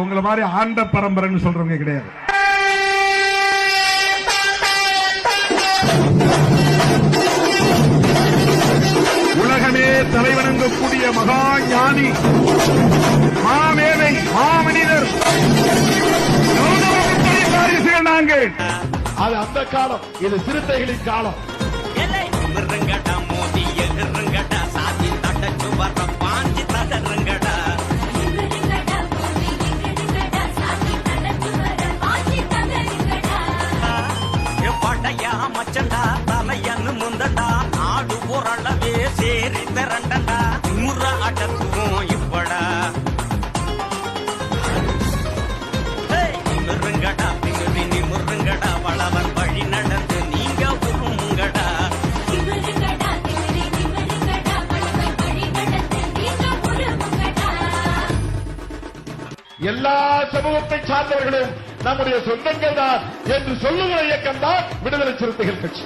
உங்களை மாதிரி ஆண்ட பரம்பரைன்னு சொல்றவங்க கிடையாது. உலகமே தலைவணங்கக்கூடிய மகா ஞானி, மாமேதை, மாமனிதர் நாங்கள். அது அந்த காலம், இது சிறுத்தைகளின் காலம். மச்சண்டா தலையன்னு முந்தண்டா நாடு ஓரளவே சேரி திரண்டா முற அடக்குவோம் இப்படா. நிமிருங்கடா திமிரி நிமிருங்கடா வளவன் வழி நடந்து நீங்க உருமுங்கடா. எல்லா சமூகத்தை சார்ந்தவர்களும் நம்முடைய சொந்தங்கள் தான் என்று சொல்லுகிற இயக்கம் தான் விடுதலை சிறுத்தைகள் கட்சி.